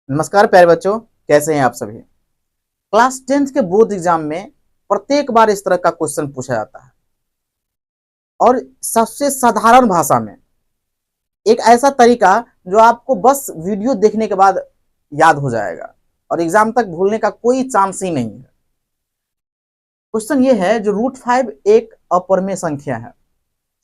नमस्कार प्यारे बच्चों, कैसे हैं आप सभी। क्लास 10th के बोर्ड एग्जाम में प्रत्येक बार इस तरह का क्वेश्चन पूछा जाता है और सबसे साधारण भाषा में एक ऐसा तरीका जो आपको बस वीडियो देखने के बाद याद हो जाएगा और एग्जाम तक भूलने का कोई चांस ही नहीं है। क्वेश्चन ये है, जो √5 एक अपरिमेय संख्या है,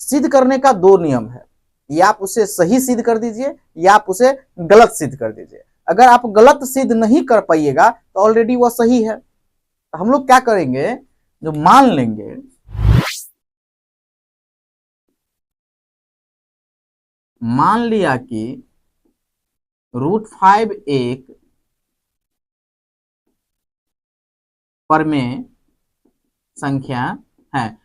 सिद्ध करने का दो नियम है। या आप उसे सही सिद्ध कर दीजिए या आप उसे गलत सिद्ध कर दीजिए। अगर आप गलत सिद्ध नहीं कर पाइएगा तो ऑलरेडी वह सही है। तो हम लोग क्या करेंगे, जो मान लेंगे मान लिया कि √5 एक परमेय संख्या है।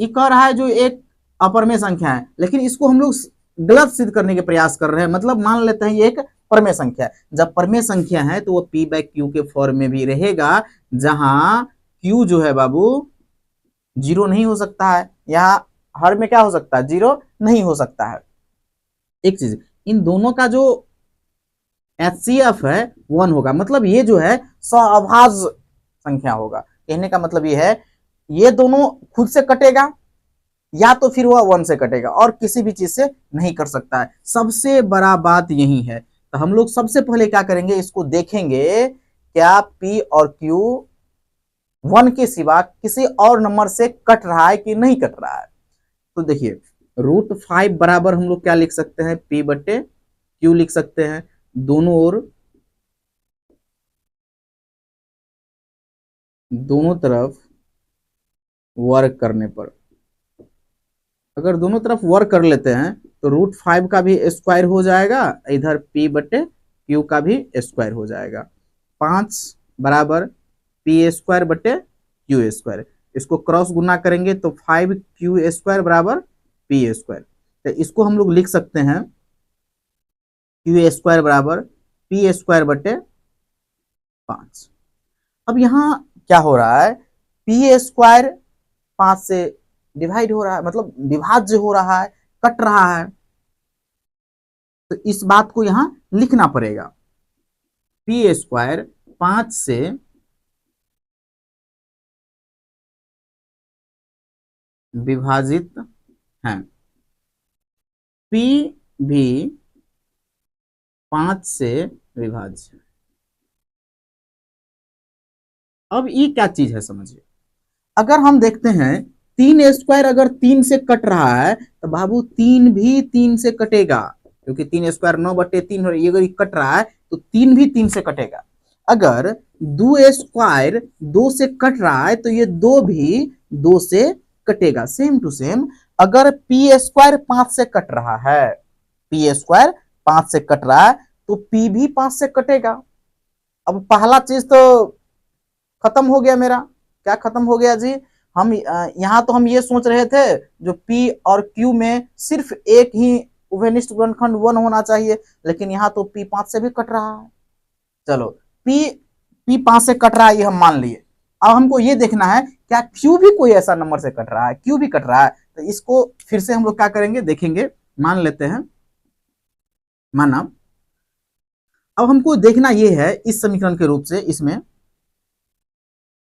ये कह रहा है जो एक अपरमेय संख्या है, लेकिन इसको हम लोग गलत सिद्ध करने के प्रयास कर रहे हैं। मतलब मान लेते हैं ये एक परमेय संख्या है। जब परमेय संख्या है तो वो p/q के फॉर्म में भी रहेगा, जहां q जो है बाबू जीरो नहीं हो सकता है। यहाँ हर में क्या हो सकता है, जीरो नहीं हो सकता है। एक चीज, इन दोनों का जो HCF है 1 होगा, मतलब ये जो है सहअभाज्य संख्या होगा। कहने का मतलब ये है, ये दोनों खुद से कटेगा या तो फिर वह 1 से कटेगा और किसी भी चीज से नहीं कर सकता है। सबसे बड़ा बात यही है। तो हम लोग सबसे पहले क्या करेंगे, इसको देखेंगे क्या P और Q 1 के सिवा किसी और नंबर से कट रहा है कि नहीं कट रहा है। तो देखिए, √5 बराबर हम लोग क्या लिख सकते हैं, P/Q लिख सकते हैं। दोनों तरफ वर्क करने पर, अगर दोनों तरफ वर्क कर लेते हैं तो √5 का भी स्क्वायर हो जाएगा, इधर P/Q का भी स्क्वायर हो जाएगा। 5 बराबर P² / Q²। इसको क्रॉस गुना करेंगे तो 5Q² बराबर P²। तो इसको हम लोग लिख सकते हैं Q² बराबर P²/5। अब यहाँ क्या हो रहा है, P² 5 से डिवाइड हो रहा है, मतलब विभाज्य हो रहा है, कट रहा है। तो इस बात को यहां लिखना पड़ेगा, P² 5 से विभाजित है, P भी 5 से विभाज्य। अब ये क्या चीज है समझिए, अगर हम देखते हैं 3² अगर 3 से कट रहा है तो बाबू 3 भी 3 से कटेगा, क्योंकि 3² 9/3 ये अगर कट रहा है तो 3 भी 3 से कटेगा। अगर 2² 2 से कट रहा है तो ये 2 भी 2 से कटेगा। सेम टू सेम, अगर P² 5 से कट रहा है, P² 5 से कट रहा है तो P भी 5 से कटेगा। अब पहला चीज तो खत्म हो गया मेरा। क्या खत्म हो गया जी, हम यहाँ तो हम ये सोच रहे थे जो P और Q में सिर्फ एक ही उभयनिष्ठ गुणनखंड 1 होना चाहिए, लेकिन यहाँ तो P 5 से भी कट रहा है। चलो, P 5 से कट रहा है ये हम मान लिए। अब हमको ये देखना है क्या Q भी कोई ऐसा नंबर से कट रहा है, Q भी कट रहा है। तो इसको फिर से हम लोग क्या करेंगे, देखेंगे। मान लेते हैं, माना अब हमको देखना ये है इस समीकरण के रूप से, इसमें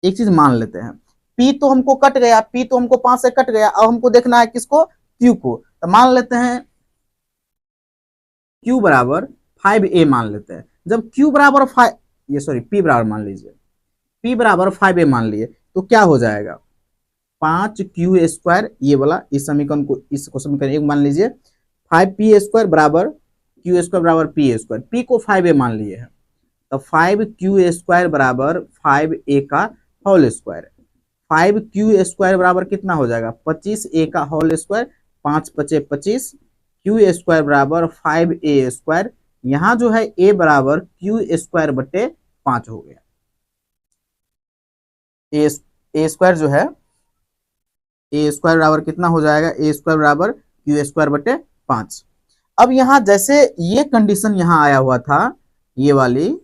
एक चीज मान लेते हैं, P तो हमको कट गया, P तो हमको 5 से कट गया। अब हमको देखना है किसको, Q को। तो मान लेते हैं Q बराबर 5a मान लेते हैं। जब Q बराबर 5, ये सॉरी P बराबर मान लीजिए, P बराबर 5a मान लिए तो क्या हो जाएगा, 5Q², ये वाला इस समीकरण को, इसको समीकरण 1 मान लीजिए। 5P² बराबर Q² बराबर P², P को 5a मान लिए हैं, तो 5Q² बराबर 5a का होल स्क्वायर। 5Q² बराबर कितना हो जाएगा, 25a का होल स्क्वायर, 5 × 5 = 25। Q² बराबर 5a²। यहाँ जो है a बराबर Q²/5 हो गया। a² जो है, a² बराबर कितना हो जाएगा, a² बराबर Q²/5। अब यहाँ जैसे ये कंडीशन यहाँ आया हुआ था, ये वाली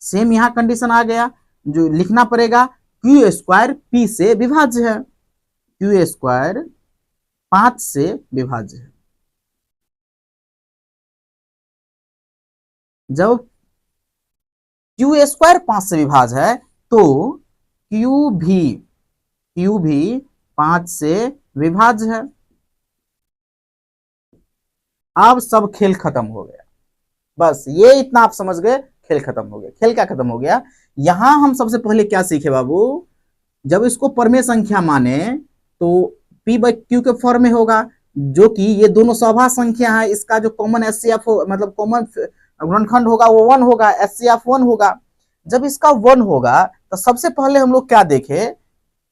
सेम यहाँ कंडीशन आ गया। जो लिखना पड़ेगा, Q² P से विभाज्य है, Q² 5 से विभाज्य है। जब क्यू स्क्वायर 5 से विभाज्य है तो क्यू भी 5 से विभाज्य है। अब सब खेल खत्म हो गया, बस ये इतना आप समझ गए, खेल खत्म हो गया। खेल क्या खत्म हो गया, यहां हम सबसे पहले क्या सीखे बाबू, जब इसको परमेय संख्या माने तो p बाई क्यू के फॉर्म में होगा, जो कि ये दोनों सभा संख्या है, इसका जो कॉमन एचसीएफ मतलब कॉमन गुणनखंड होगा वो 1 होगा, एचसीएफ 1 होगा। जब इसका 1 होगा तो सबसे पहले हम लोग क्या देखे,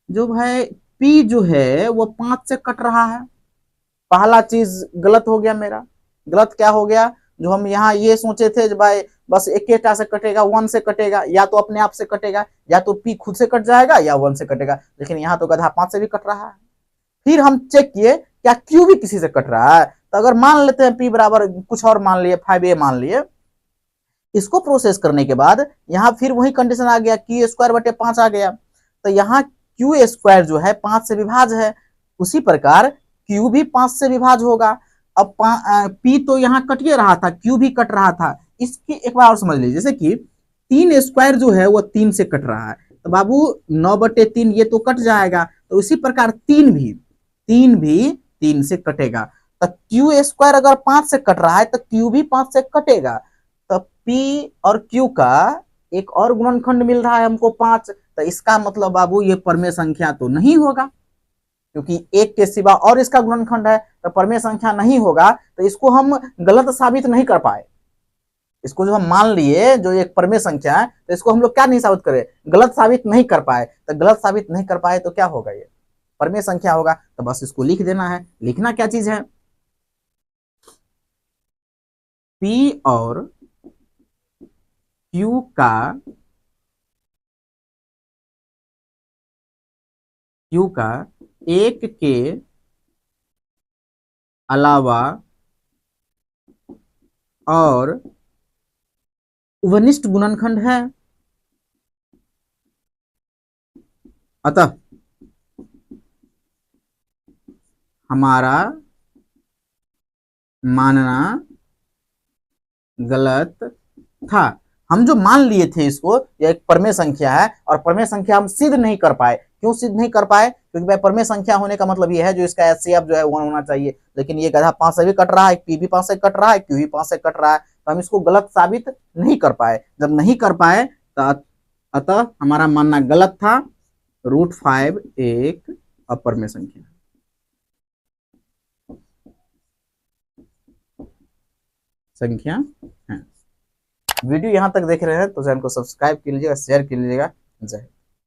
जो भाई p जो है वो 5 से कट रहा है। पहला चीज गलत हो गया मेरा। गलत क्या हो गया, जो हम यहाँ ये सोचे थे भाई बस एक से कटेगा, 1 से कटेगा, या तो अपने आप से कटेगा, या तो p खुद से कट जाएगा या 1 से कटेगा, लेकिन यहाँ तो गधा 5 से भी कट रहा है। फिर हम चेक किए क्या q भी किसी से कट रहा है, तो अगर मान लेते हैं p बराबर कुछ और मान लिए 5a मान लिए, इसको प्रोसेस करने के बाद यहाँ फिर वही कंडीशन आ गया, क्यू स्क्वायर बटे 5 आ गया, तो यहाँ क्यू स्क्वायर जो है 5 से विभाज्य है, उसी प्रकार क्यू भी 5 से विभाज्य होगा। अब पी तो यहाँ कटिए रहा था, क्यू भी कट रहा था, इसकी एक बार और समझ लीजिए, जैसे कि 3 स्क्वायर जो है वो 3 से कट रहा है, तो बाबू 9/3 ये तो कट जाएगा, तो इसी प्रकार 3 भी 3 से कटेगा, तो क्यू स्क्वायर अगर 5 से कट रहा है तो क्यू भी 5 से कटेगा, तो P और Q का एक और गुणनखंड मिल रहा है हमको 5, तो इसका मतलब बाबू ये परमेय संख्या तो नहीं होगा, क्योंकि एक के सिवा और इसका गुणनखंड है, तो परमेय संख्या नहीं होगा, तो इसको हम गलत साबित नहीं कर पाए। इसको जो हम मान लिए जो एक परमेय संख्या है, तो इसको हम लोग क्या नहीं साबित करें, गलत साबित नहीं कर पाए, तो गलत साबित नहीं कर पाए तो क्या होगा, ये परमेय संख्या होगा, तो बस इसको लिख देना है। लिखना क्या चीज है, P और Q का एक के अलावा और उभनिष्ठ गुणनखंड है। अतः हमारा मानना गलत था। हम जो मान लिए थे इसको, यह एक परमेय संख्या है, और परमेय संख्या हम सिद्ध नहीं कर पाए। क्यों सिद्ध नहीं कर पाए, क्योंकि भाई परमेय संख्या होने का मतलब यह है जो इसका एचसीएफ जो है 1 होना चाहिए, लेकिन ये गधा 5 से भी कट रहा है, पी भी 5 से कट रहा है, क्यू भी 5 से कट रहा है, तो हम इसको गलत साबित नहीं कर पाए। जब नहीं कर पाए तो अतः हमारा मानना गलत था। √5 एक अपरमेय संख्या है। वीडियो यहां तक देख रहे हैं तो चैनल को सब्सक्राइब कीजिएगा, शेयर कीजिएगा। जय हिंद।